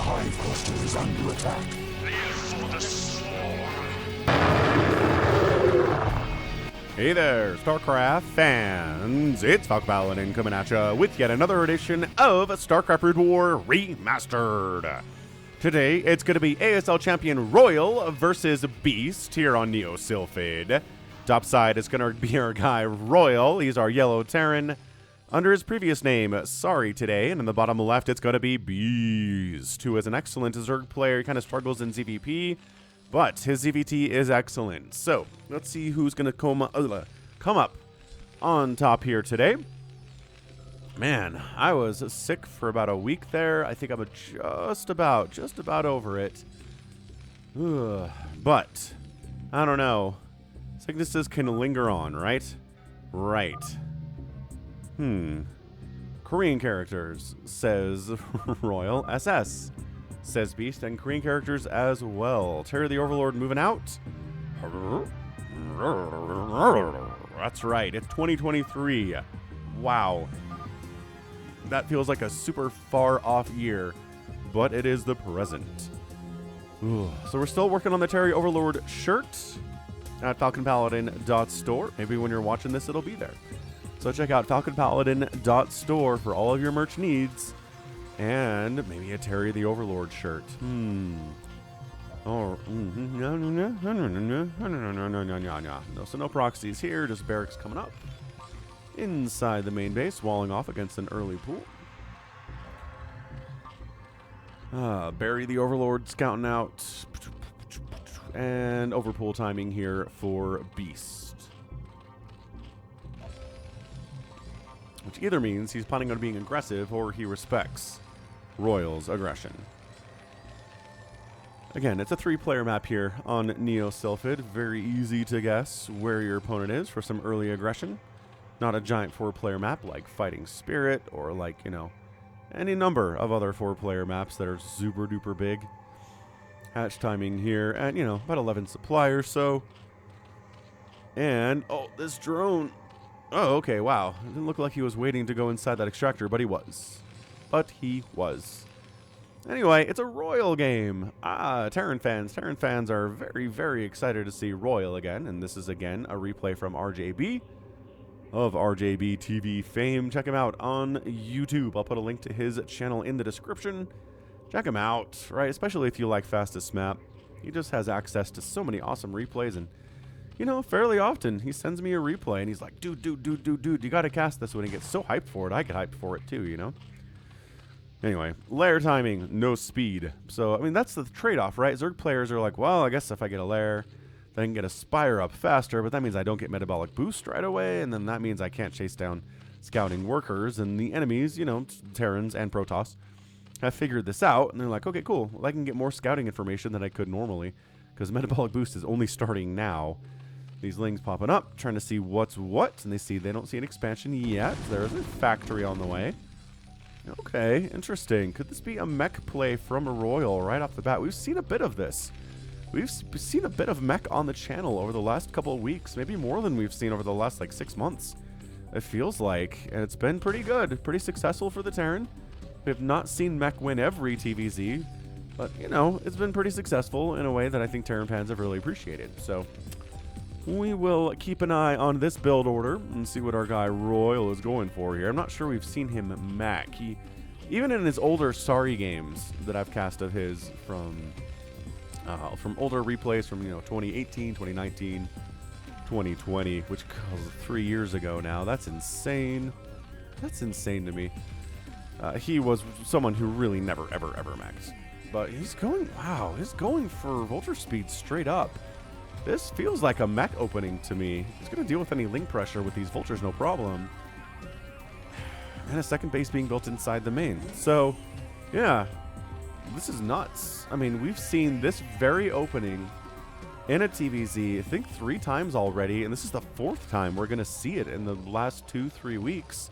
hive cluster is under attack. Hey there, StarCraft fans! It's Falcon Paladin coming at ya with yet another edition of StarCraft Brood War Remastered. Today, it's going to be ASL champion RoyaL versus Beast here on Neo Sylphid. Top side is going to be our guy RoyaL. He's our yellow Terran under his previous name, Sorry today. And in the bottom left, it's going to be Beast, who is an excellent Zerg player. He kind of struggles in ZVP, but his ZVT is excellent. So, let's see who's going to come up on top here today. Man, I was sick for about a week there. I think I'm just about over it. Ugh. But, I don't know. Sicknesses can linger on, right? Right. Korean characters, says RoyaL. SS, says Beast, and Korean characters as well. Terry the Overlord moving out. That's right, it's 2023. Wow. That feels like a super far off year, but it is the present. Ooh. So we're still working on the Terry Overlord shirt at falconpaladin.store. Maybe when you're watching this, it'll be there. So check out falconpaladin.store for all of your merch needs. And maybe a Terry the Overlord shirt. Oh, no, so no proxies here, just barracks coming up. Inside the main base, walling off against an early pool. Barry the Overlord scouting out. And overpool timing here for Beast. Which either means he's planning on being aggressive or he respects RoyaL's aggression. Again, it's a 3-player map here on Neo Sylphid. Very easy to guess where your opponent is for some early aggression. Not a giant 4-player map like Fighting Spirit or like, you know, any number of other 4-player maps that are super duper big. Hatch timing here at, you know, about 11 supply or so. And, oh, this drone. Oh, okay, wow. It didn't look like he was waiting to go inside that extractor, but he was. Anyway, it's a RoyaL game. Terran fans are very, very excited to see RoyaL again. And this is, again, a replay from RJB. Of RJB TV fame. Check him out on YouTube. I'll put a link to his channel in the description. Check him out, right? Especially if you like Fastest Map. He just has access to so many awesome replays, and, you know, fairly often he sends me a replay and he's like, dude, you gotta cast this one. He gets so hyped for it. I get hyped for it too, you know? Anyway, lair timing, no speed. So, I mean, that's the trade-off, right? Zerg players are like, well, I guess if I get a lair, I can get a Spire up faster, but that means I don't get metabolic boost right away, and then that means I can't chase down scouting workers, and the enemies, you know, Terrans and Protoss, have figured this out, and they're like, okay, cool, well, I can get more scouting information than I could normally, because metabolic boost is only starting now. These lings popping up, trying to see what's what, and they don't see an expansion yet. There's a factory on the way. Okay, interesting. Could this be a mech play from a RoyaL right off the bat? We've seen a bit of this. We've seen a bit of mech on the channel over the last couple of weeks, maybe more than we've seen over the last, like, 6 months. It feels like, and it's been pretty good, pretty successful for the Terran. We have not seen mech win every TVZ, but, you know, it's been pretty successful in a way that I think Terran fans have really appreciated. So, we will keep an eye on this build order and see what our guy RoyaL is going for here. I'm not sure we've seen him mech. Even in his older Sorry games that I've cast of his from older replays from, you know, 2018, 2019, 2020, which was 3 years ago now. That's insane. That's insane to me. He was someone who really never, ever mechs. But he's going, wow, he's going for Vulture speed straight up. This feels like a mech opening to me. He's going to deal with any link pressure with these Vultures, no problem. And a second base being built inside the main. So, yeah. This is nuts. I mean, we've seen this very opening in a TVZ, I think 3 times already, and this is the 4th time we're going to see it in the last 2-3 weeks.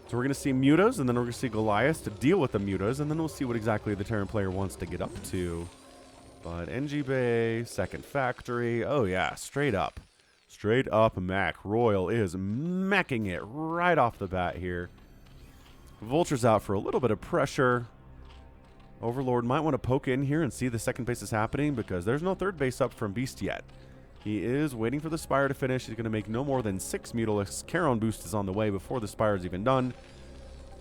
So we're going to see Mutas, and then we're going to see Goliath to deal with the Mutas, and then we'll see what exactly the Terran player wants to get up to. But NG Bay, second factory, oh yeah, straight up. Straight up mech. RoyaL is meching it right off the bat here. Vulture's out for a little bit of pressure. Overlord might want to poke in here and see the second base is happening because there's no third base up from Beast yet. He is waiting for the Spire to finish. He's going to make no more than 6 Mutalisks. Charon boost is on the way before the Spire is even done.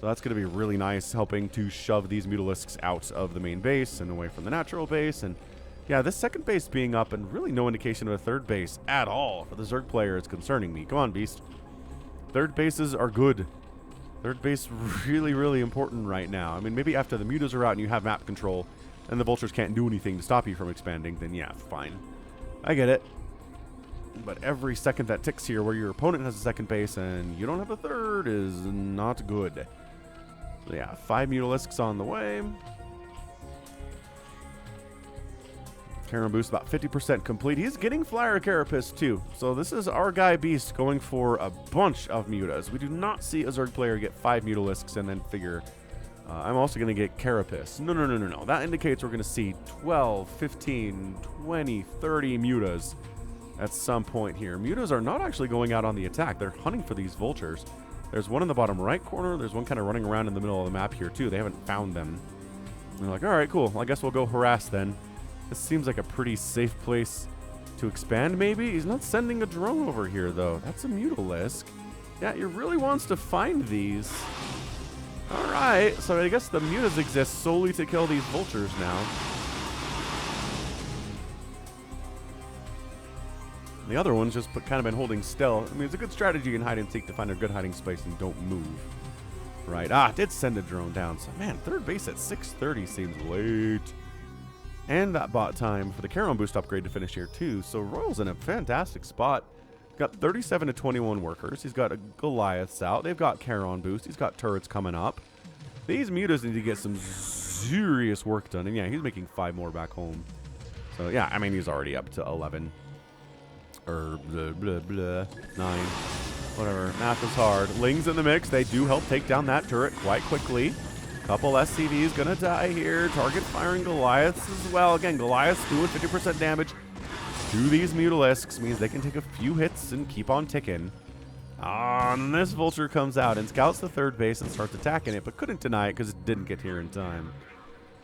So that's going to be really nice, helping to shove these Mutalisks out of the main base and away from the natural base. And yeah, this second base being up and really no indication of a third base at all for the Zerg player is concerning me. Come on, Beast. Third bases are good. Third base really, really important right now. I mean, maybe after the mutas are out and you have map control and the vultures can't do anything to stop you from expanding, then yeah, fine. I get it. But every second that ticks here where your opponent has a second base and you don't have a third is not good. So yeah, 5 Mutalisks on the way. Terran boost about 50% complete. He's getting Flyer Carapace too. So this is our guy Beast going for a bunch of mutas. We do not see a Zerg player get 5 Mutalisks and then figure, I'm also going to get Carapace. No. That indicates we're going to see 12, 15, 20, 30 mutas at some point here. Mutas are not actually going out on the attack. They're hunting for these vultures. There's one in the bottom right corner. There's one kind of running around in the middle of the map here too. They haven't found them. And they're like, all right, cool. I guess we'll go harass then. This seems like a pretty safe place to expand, maybe? He's not sending a drone over here, though. That's a Mutalisk. Yeah, he really wants to find these. All right, so I guess the mutas exist solely to kill these vultures now. The other one's just kind of been holding still. I mean, it's a good strategy in hide and seek to find a good hiding space and don't move. Right, it did send a drone down. So, man, third base at 6:30 seems late. And that bot time for the Charon boost upgrade to finish here too. So Royal's in a fantastic spot. Got 37 to 21 workers. He's got a Goliaths out. They've got Charon boost. He's got turrets coming up. These mutas need to get some serious work done. And yeah, he's making 5 more back home. So yeah, I mean, he's already up to 11. Or 9. Whatever. Math is hard. Lings in the mix. They do help take down that turret quite quickly. Couple SCVs gonna die here. Target firing Goliaths as well. Again, Goliaths doing 50% damage to these Mutalisks. Means they can take a few hits and keep on ticking. And this Vulture comes out and scouts the third base and starts attacking it, but couldn't deny it because it didn't get here in time.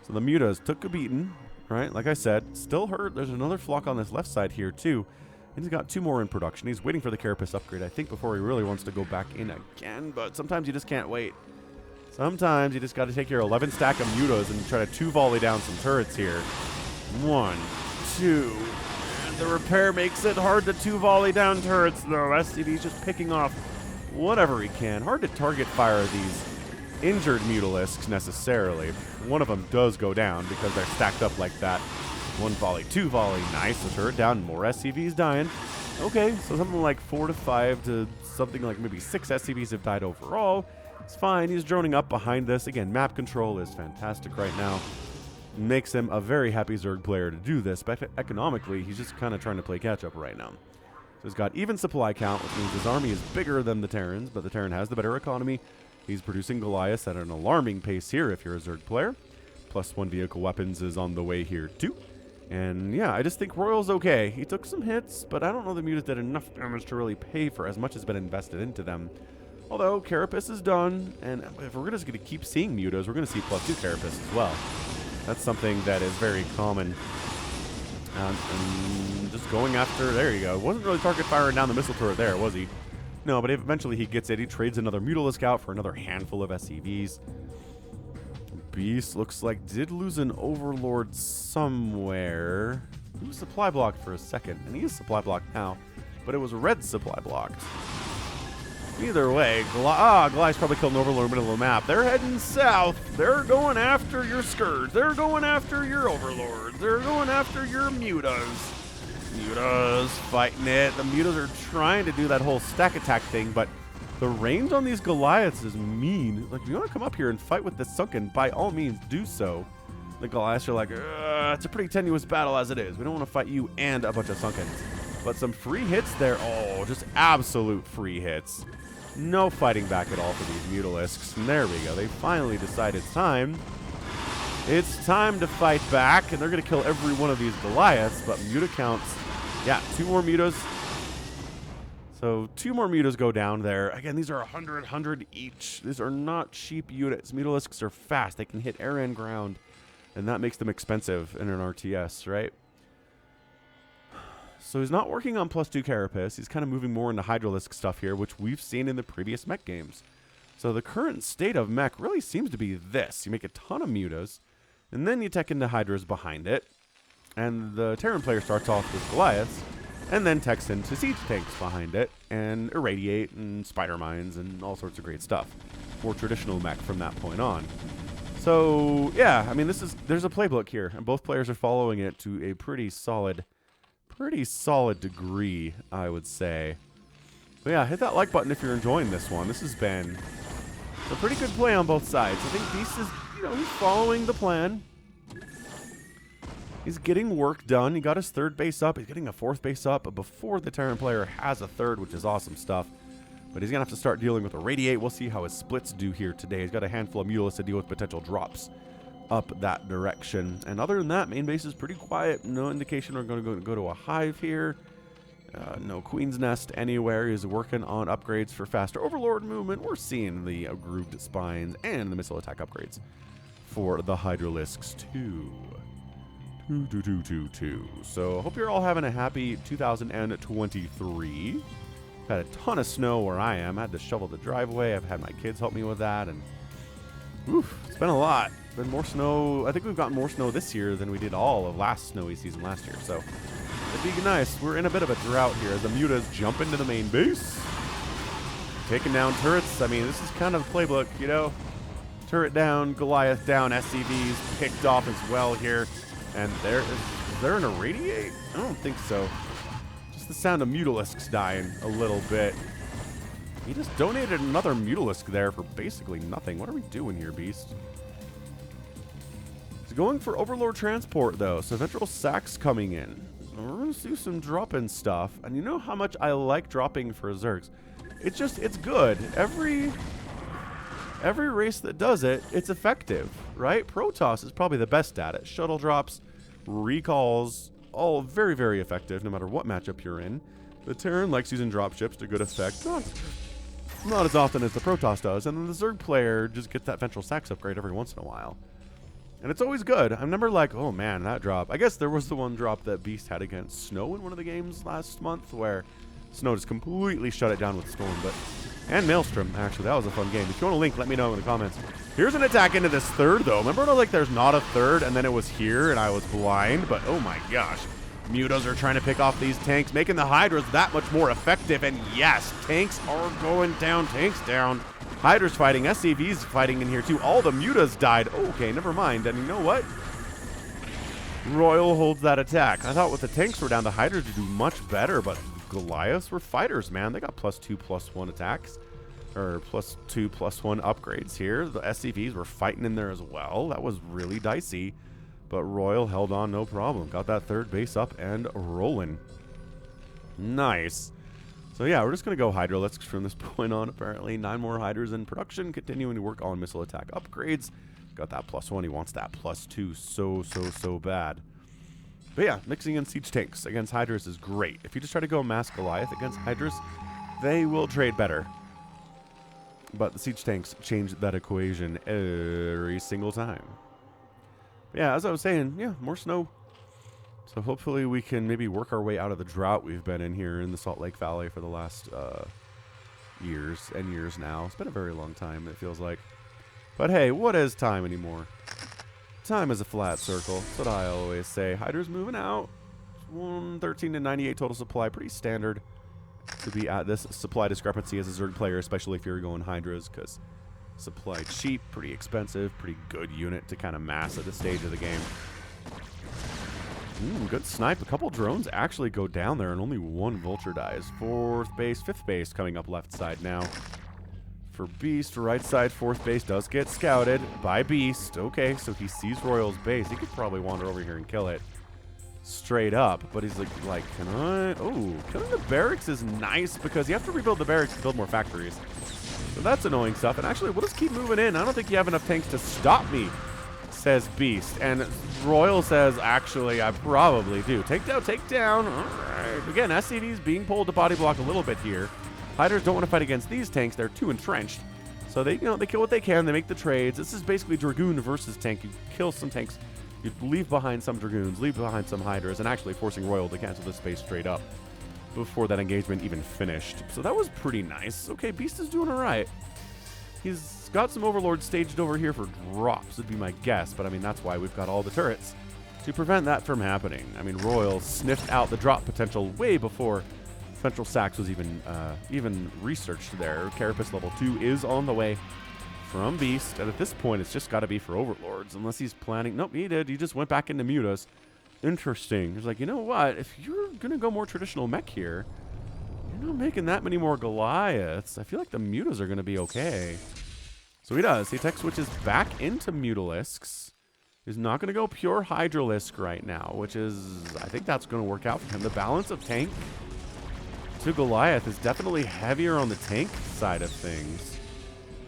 So the Mutas took a beating, right? Like I said, still hurt. There's another flock on this left side here too. And he's got 2 more in production. He's waiting for the Carapace upgrade, I think, before he really wants to go back in again. But sometimes you just can't wait. Sometimes you just got to take your 11 stack of mutas and try to 2-volley down some turrets here. 1, 2. And the repair makes it hard to 2-volley down turrets, though. SCV's just picking off whatever he can. Hard to target fire these injured Mutalisks necessarily. One of them does go down because they're stacked up like that. 1 volley, 2 volley. Nice. The turret down. More SCVs dying. Okay, so something like 4 to 5 to something like maybe 6 SCVs have died overall. It's fine. He's droning up behind this. Again, map control is fantastic right now. Makes him a very happy Zerg player to do this, but economically, he's just kind of trying to play catch-up right now. So he's got even supply count, which means his army is bigger than the Terrans, but the Terran has the better economy. He's producing Goliaths at an alarming pace here if you're a Zerg player. +1 vehicle weapons is on the way here too. And yeah, I just think Royal's okay. He took some hits, but I don't know the mutas did enough damage to really pay for as much has been invested into them. Although, Carapace is done, and if we're just going to keep seeing mutas, we're going to see +2 Carapace as well. That's something that is very common. And just going after, there you go. Wasn't really target firing down the missile turret there, was he? No, but eventually he gets it. He trades another Mutalisk out for another handful of SCVs. Beast looks like did lose an Overlord somewhere. He was supply blocked for a second, and he is supply blocked now, but it was red supply blocked. Either way, Goliath's probably killed an Overlord in the middle of the map. They're heading south. They're going after your Scourge. They're going after your Overlords. They're going after your Mutas. Mutas fighting it. The Mutas are trying to do that whole stack attack thing, but the range on these Goliaths is mean. Like, if you want to come up here and fight with this Sunken, by all means, do so. The Goliaths are like, it's a pretty tenuous battle as it is. We don't want to fight you and a bunch of Sunkens. But some free hits there. Oh, just absolute free hits. No fighting back at all for these Mutalisks. And there we go. They finally decide it's time. It's time to fight back. And they're going to kill every one of these Goliaths. But Muta counts. Yeah, 2 more Mutas. So 2 more Mutas go down there. Again, these are 100 each. These are not cheap units. Mutalisks are fast. They can hit air and ground. And that makes them expensive in an RTS, right? So he's not working on +2 carapace. He's kind of moving more into Hydralisk stuff here, which we've seen in the previous mech games. So the current state of mech really seems to be this. You make a ton of mutas, and then you tech into Hydras behind it. And the Terran player starts off with Goliaths, and then techs into siege tanks behind it, and Irradiate, and Spider Mines, and all sorts of great stuff. More traditional mech from that point on. So, yeah, I mean, there's a playbook here, and both players are following it to a pretty solid degree, I would say. But yeah, hit that like button if you're enjoying this one. This has been a pretty good play on both sides. I think Beast is, he's following the plan. He's getting work done. He got his 3rd base up. He's getting a 4th base up before the Terran player has a 3rd, which is awesome stuff. But he's going to have to start dealing with a Radiate. We'll see how his splits do here today. He's got a handful of Mutalisk to deal with potential drops up that direction. And other than that, main base is pretty quiet. No indication we're going to go to a hive here. No Queen's Nest anywhere. He's working on upgrades for faster Overlord movement. We're seeing the grooved spines and the missile attack upgrades for the Hydralisks too. So I hope you're all having a happy 2023. Had a ton of snow where I am. I had to shovel the driveway. I've had my kids help me with that, and it's been a lot. Been more snow. I think we've gotten more snow this year than we did all of last snowy season last year. So it'd be nice. We're in a bit of a drought here as the mutas jump into the main base, taking down turrets. I mean, this is kind of the playbook, Turret down, Goliath down, SCVs picked off as well here. And is there an Irradiate? I don't think so. Just the sound of Mutalisks dying a little bit. He just donated another Mutalisk there for basically nothing. What are we doing here, Beast? He's going for Overlord Transport, though. So Ventral Sack's coming in. We're going to do some drop-in stuff. And you know how much I like dropping for Zergs. It's good. Every race that does it, it's effective, right? Protoss is probably the best at it. Shuttle drops, recalls, all very, very effective no matter what matchup you're in. The Terran likes using dropships to good effect. Not as often as the Protoss does. And then the Zerg player just gets that Ventral Sax upgrade every once in a while. And it's always good. I'm never like, oh man, that drop. I guess there was the one drop that Beast had against Snow in one of the games last month where Snow just completely shut it down with Storm, and Maelstrom, actually. That was a fun game. If you want a link, let me know in the comments. Here's an attack into this 3rd, though. Remember when I was like, there's not a 3rd, and then it was here, and I was blind? But, oh my gosh. Mutas are trying to pick off these tanks, making the Hydras that much more effective. And yes, tanks are going down. Tanks down. Hydras fighting. SCVs fighting in here, too. All the Mutas died. Okay, never mind. And you know what? RoyaL holds that attack. I thought with the tanks were down, the Hydras would do much better, but Goliaths were fighters, man. They got +2/+1 attacks, or +2/+1 upgrades here. The SCVs were fighting in there as well. That was really dicey, but RoyaL held on no problem. Got that 3rd base up and rolling. Nice. So yeah, we're just going to go Hydralisks from this point on, apparently. 9 more Hydras in production, continuing to work on missile attack upgrades. Got that +1. He wants that +2 so bad. But yeah, mixing in siege tanks against Hydras is great. If you just try to go mass Goliath against Hydras, they will trade better. But the siege tanks change that equation every single time. But yeah, as I was saying, yeah, more snow. So hopefully we can maybe work our way out of the drought we've been in here in the Salt Lake Valley for the last years and years now. It's been a very long time, it feels like. But hey, what is time anymore? Time is a flat circle. That's what I always say. Hydra's moving out. 113 to 98 total supply. Pretty standard to be at this supply discrepancy as a Zerg player, especially if you're going Hydras, because supply cheap, pretty expensive, pretty good unit to kind of mass at this stage of the game. Good snipe. A couple drones actually go down there, and only 1 Vulture dies. 4th base, 5th base coming up left side now. For Beast, right side, 4th base does get scouted by Beast. Okay, so he sees RoyaL's base. He could probably wander over here and kill it straight up, but he's like, can I? Oh, killing the barracks is nice because you have to rebuild the barracks to build more factories. So that's annoying stuff. And actually, we'll just keep moving in. I don't think you have enough tanks to stop me, says Beast. And RoyaL says, actually, I probably do. Take down, take down. All right. Again, SCV's being pulled to body block a little bit here. Hydras don't want to fight against these tanks. They're too entrenched. So they, they kill what they can. They make the trades. This is basically Dragoon versus tank. You kill some tanks You'd leave behind some Dragoons, leave behind some Hydras, and actually forcing RoyaL to cancel this space straight up before that engagement even finished. So that was pretty nice. Okay, Beast is doing all right. He's got some Overlords staged over here for drops, would be my guess, but I mean, that's why we've got all the turrets to prevent that from happening. I mean, RoyaL sniffed out the drop potential way before Central Sax was even researched there. Carapace level 2 is on the way from Beast, and at this point, it's just got to be for Overlords, unless he's planning. Nope, he did. He just went back into Mutas. Interesting. He's like, you know what? If you're going to go more traditional mech here, you're not making that many more Goliaths. I feel like the Mutas are going to be okay. So he does. He tech switches back into Mutalisks. He's not going to go pure Hydralisk right now, which is, I think that's going to work out for him. The balance of tank to Goliath is definitely heavier on the tank side of things.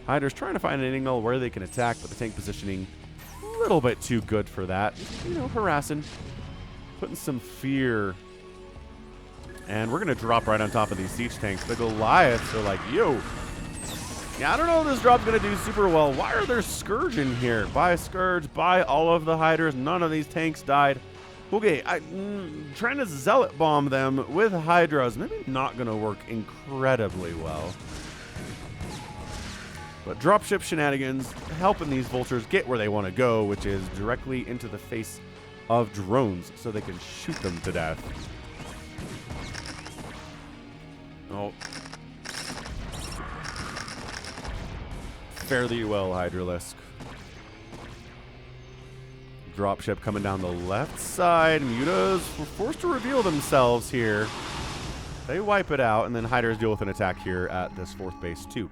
Hydra's trying to find an angle where they can attack, but the tank positioning a little bit too good for that. You know, harassing, putting some fear. And we're going to drop right on top of these siege tanks. The Goliaths are like, yo. Yeah, I don't know if this drop's going to do super well. Why are there Scourge in here? Buy a Scourge, buy all of the Hydras. None of these tanks died. Okay, trying to Zealot bomb them with Hydras. Maybe not going to work incredibly well. But dropship shenanigans helping these vultures get where they want to go, which is directly into the face of drones so they can shoot them to death. Oh. Fairly well, Hydralisk. Dropship coming down the left side. Mutas were forced to reveal themselves here. They wipe it out, and then Hydras deal with an attack here at this 4th base too.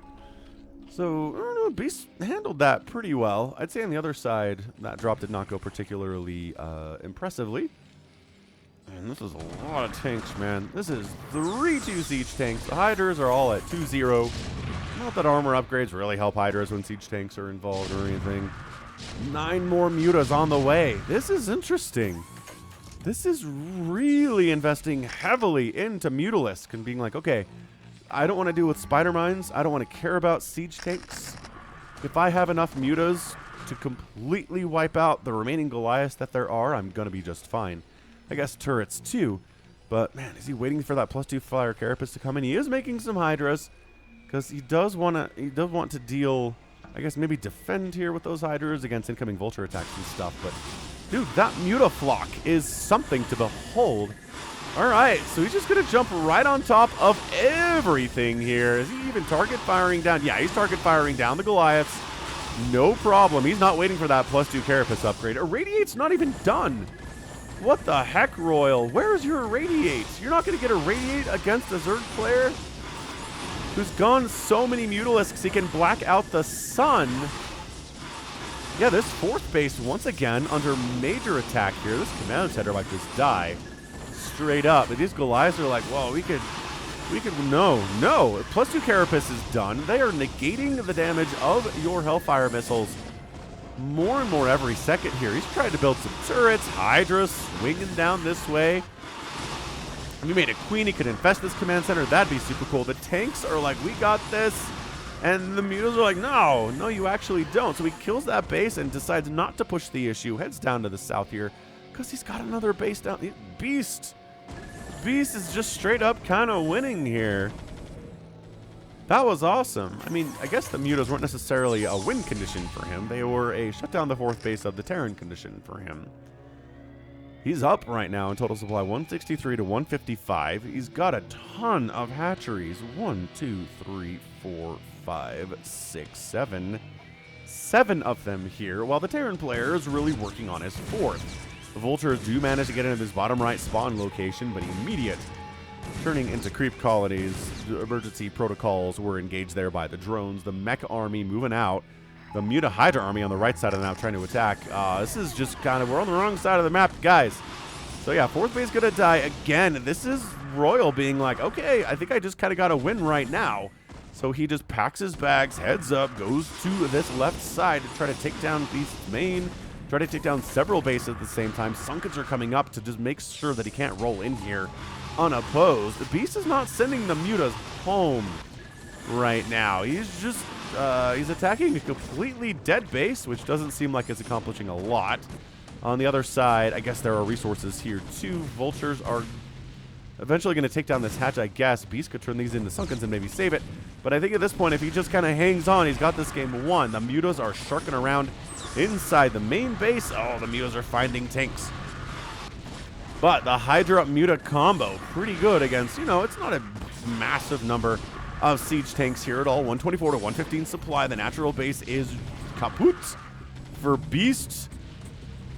So, I don't know, Beast handled that pretty well. I'd say on the other side, that drop did not go particularly impressively. And this is a lot of tanks, man. This is 3-2 siege tanks. The Hydras are all at 2-0. Not that armor upgrades really help Hydras when siege tanks are involved or anything. 9 more Mutas on the way. This is interesting. This is really investing heavily into Mutalisk and being like, okay, I don't want to deal with spider mines. I don't want to care about siege tanks. If I have enough Mutas to completely wipe out the remaining Goliaths that there are, I'm going to be just fine. I guess turrets too. But, man, is he waiting for that +2 flyer Carapace to come in? He is making some Hydras because he does want to deal, I guess, maybe defend here with those Hydras against incoming vulture attacks and stuff. But, dude, that Mutaflock is something to behold. All right, so he's just going to jump right on top of everything here. Is he even target firing down? Yeah, he's target firing down the Goliaths. No problem. He's not waiting for that +2 Carapace upgrade. Irradiate's not even done. What the heck, RoyaL? Where's your Irradiate? You're not going to get Irradiate against a Zerg player who's gone so many Mutalisks he can black out the sun. Yeah, this 4th base once again under major attack here. This command center might just die. Straight up. But these Goliaths are like, whoa, we could, no. +2 Carapace is done. They are negating the damage of your Hellfire missiles more and more every second here. He's trying to build some turrets, Hydra swinging down this way. If you made a queen, he could infest this command center. That'd be super cool. The tanks are like, we got this. And the Mutas are like, no, you actually don't. So he kills that base and decides not to push the issue. Heads down to the south here because he's got another base down. Beast is just straight up kind of winning here. That was awesome. I mean, I guess the Mutas weren't necessarily a win condition for him. They were a shut down the 4th base of the Terran condition for him. He's up right now in total supply 163 to 155. He's got a ton of hatcheries. 1, 2, 3, 4, 5, 6, 7. 7 of them here, while the Terran player is really working on his 4th. The Vultures do manage to get into this bottom right spawn location, but immediate turning into creep colonies. Emergency protocols were engaged there by the drones. The mech army moving out. The Muta Hydra army on the right side of the map trying to attack. This is just kind of, we're on the wrong side of the map, guys. So yeah, 4th base gonna die again. This is RoyaL being like, okay, I think I just kind of got a win right now. So he just packs his bags, heads up, goes to this left side to try to take down Beast's main. Try to take down several bases at the same time. Sunkets are coming up to just make sure that he can't roll in here unopposed. The Beast is not sending the Mutas home right now. He's just, he's attacking a completely dead base, which doesn't seem like it's accomplishing a lot. On the other side, I guess there are resources here too. Vultures are eventually going to take down this hatch, I guess. Beast could turn these into Sunkens and maybe save it. But I think at this point, if he just kind of hangs on, he's got this game won. The Mutas are sharking around inside the main base. Oh, the Mutas are finding tanks. But the Hydra Muta combo, pretty good against, you know, it's not a massive number of siege tanks here at all. 124 to 115 supply. The natural base is kaput for Beasts.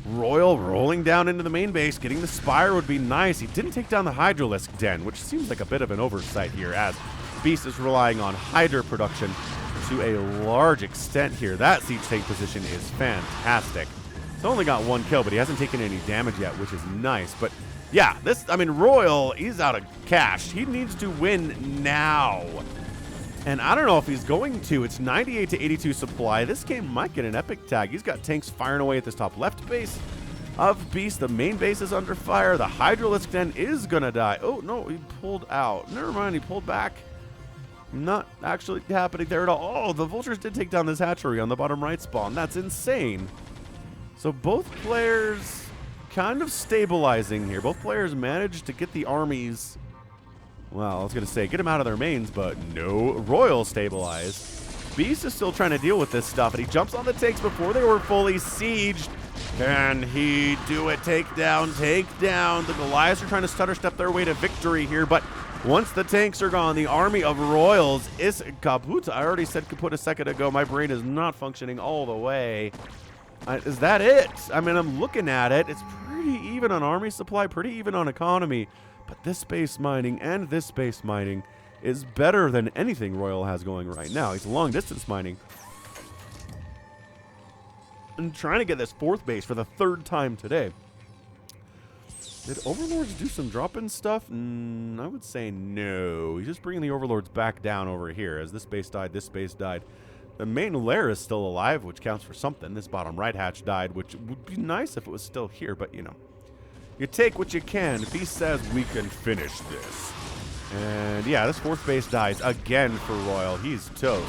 RoyaL rolling down into the main base. Getting the Spire would be nice. He didn't take down the Hydralisk Den, which seems like a bit of an oversight here, as Beast is relying on Hydra production to a large extent here. That siege tank position is fantastic. He's only got 1 kill, but he hasn't taken any damage yet, which is nice. But yeah, I mean, RoyaL, he's out of cash. He needs to win now. And I don't know if he's going to. It's 98 to 82 supply. This game might get an epic tag. He's got tanks firing away at this top left base of Beast. The main base is under fire. The Hydralisk Den is going to die. Oh, no, he pulled out. Never mind, he pulled back. Not actually happening there at all. Oh, the Vultures did take down this hatchery on the bottom right spawn. That's insane. So both players kind of stabilizing here. Both players managed to get the armies... Well, I was going to say, get them out of their mains, but no. RoyaL stabilized. Beast is still trying to deal with this stuff, and he jumps on the tanks before they were fully sieged. Can he do it? Take down, take down. The Goliaths are trying to stutter step their way to victory here, but once the tanks are gone, the army of RoyaLs is kaput. I already said kaput a second ago. My brain is not functioning all the way. Is that it? I mean, I'm looking at it. It's pretty even on army supply, pretty even on economy. But this base mining and this base mining is better than anything RoyaL has going right now. He's long distance mining. And trying to get this 4th base for the 3rd time today. Did Overlords do some drop-in stuff? I would say no. He's just bringing the Overlords back down over here. As this base died, this base died. The main lair is still alive, which counts for something. This bottom right hatch died, which would be nice if it was still here, but you know. You take what you can. Beast says we can finish this. And yeah, this 4th base dies again for RoyaL. He's toast.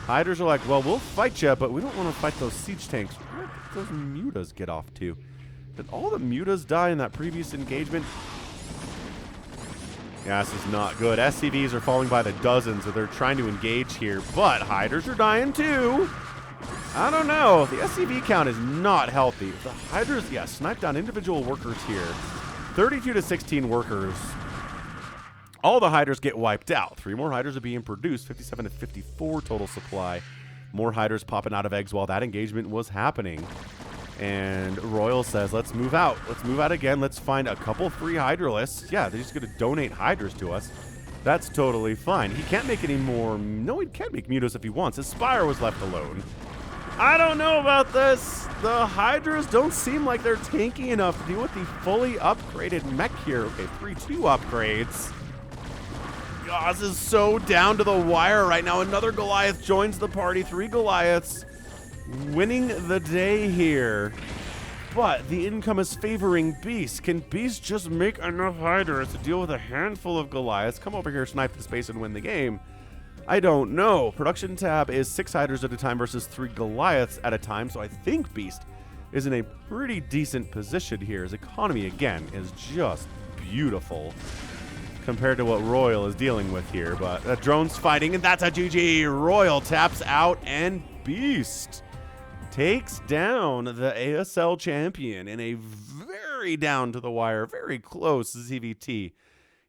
Hydras are like, well, we'll fight you, but we don't want to fight those siege tanks. Where did those Mutas get off to? Did all the Mutas die in that previous engagement? Yeah, this is not good. SCVs are falling by the dozens, so they're trying to engage here, but Hydras are dying too. I don't know. The SCV count is not healthy. The Hydras, yeah, snipe down individual workers here. 32 to 16 workers. All the Hydras get wiped out. 3 more Hydras are being produced. 57 to 54 total supply. More Hydras popping out of eggs while that engagement was happening. And RoyaL says, let's move out. Let's move out again. Let's find a couple free Hydralisks. Yeah, they're just going to donate Hydras to us. That's totally fine. He can't make any more. No, he can't make Mutas if he wants. His Spire was left alone. I don't know about this. The Hydras don't seem like they're tanky enough to deal with the fully upgraded mech here. Okay, 3-2 upgrades. God, this is so down to the wire right now. Another Goliath joins the party. 3 Goliaths winning the day here. But the income is favoring Beast. Can Beast just make enough Hydras to deal with a handful of Goliaths? Come over here, snipe the space, and win the game. I don't know. Production tab is 6 Hydras at a time versus 3 Goliaths at a time, so I think Beast is in a pretty decent position here. His economy, again, is just beautiful compared to what RoyaL is dealing with here. But that drone's fighting, and that's a GG. RoyaL taps out, and Beast takes down the ASL champion in a very down-to-the-wire, very close ZVT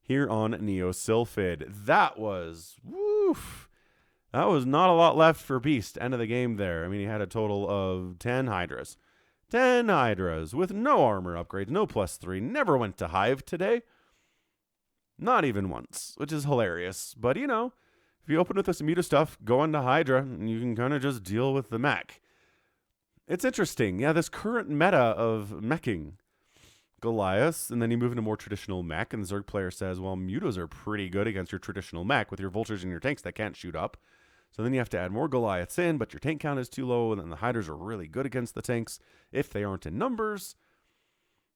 here on Neo Sylphid. That was, woof. That was not a lot left for Beast. End of the game there. I mean, he had a total of 10 Hydras. 10 Hydras with no armor upgrades, no +3. Never went to Hive today. Not even once, which is hilarious. But, you know, if you open with this Muta stuff, go into Hydra, and you can kind of just deal with the mech. It's interesting. Yeah, this current meta of meching Goliaths, and then you move into more traditional mech, and the Zerg player says, well, Mutas are pretty good against your traditional mech with your Vultures and your tanks that can't shoot up. So then you have to add more Goliaths in, but your tank count is too low, and then the Hydras are really good against the tanks if they aren't in numbers.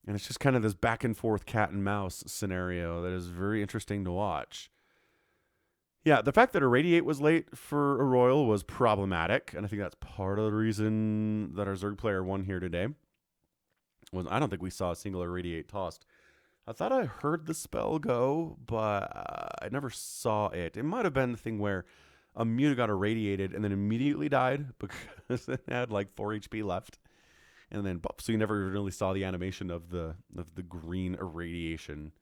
And it's just kind of this back and forth cat and mouse scenario that is very interesting to watch. Yeah, the fact that Irradiate was late for a RoyaL was problematic, and I think that's part of the reason that our Zerg player won here today. I don't think we saw a single irradiate tossed. I thought I heard the spell go, but I never saw it. It might have been the thing where a Muta got irradiated and then immediately died because it had like 4 HP left. And then, so you never really saw the animation of the green irradiation.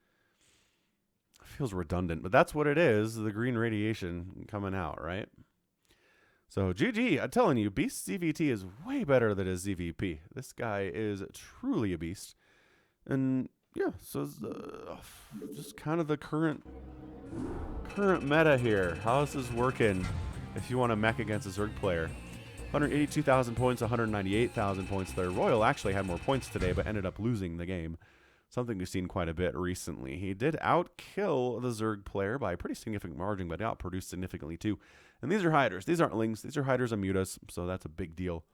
Feels redundant, but that's what it is. The green radiation coming out, right? So GG, I'm telling you, Beast ZVT is way better than his ZVP. This guy is truly a beast. And yeah, so just kind of the current meta here. How this is working if you want to mech against a Zerg player. 182,000 points, 198,000 points there. RoyaL actually had more points today, but ended up losing the game. Something we've seen quite a bit recently. He did outkill the Zerg player by a pretty significant margin, but outproduced significantly too. And these are hiders. These aren't lings. These are hiders and mutas, so that's a big deal.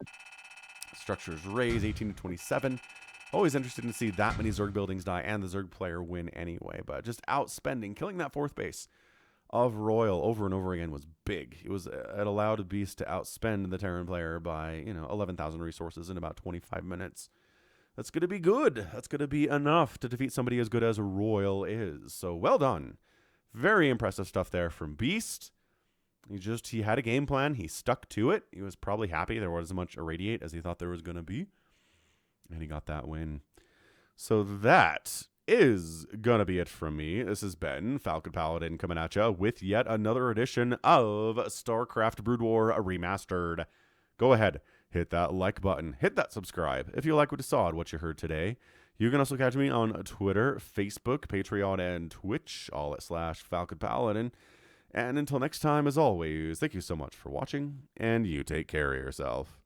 Structures raise 18 to 27. Always interested to see that many Zerg buildings die and the Zerg player win anyway. But just outspending, killing that 4th base of RoyaL over and over again was big. It allowed Beast to outspend the Terran player by 11,000 resources in about 25 minutes. That's going to be good. That's going to be enough to defeat somebody as good as RoyaL is. So well done. Very impressive stuff there from Beast. He had a game plan. He stuck to it. He was probably happy there wasn't as much irradiate as he thought there was going to be. And he got that win. So that is going to be it from me. This has been Falcon Paladin coming at you with yet another edition of StarCraft Brood War Remastered. Go ahead. Hit that like button. Hit that subscribe if you like what you saw and what you heard today. You can also catch me on Twitter, Facebook, Patreon, and Twitch, all at /Falcon Paladin. And until next time, as always, thank you so much for watching, and you take care of yourself.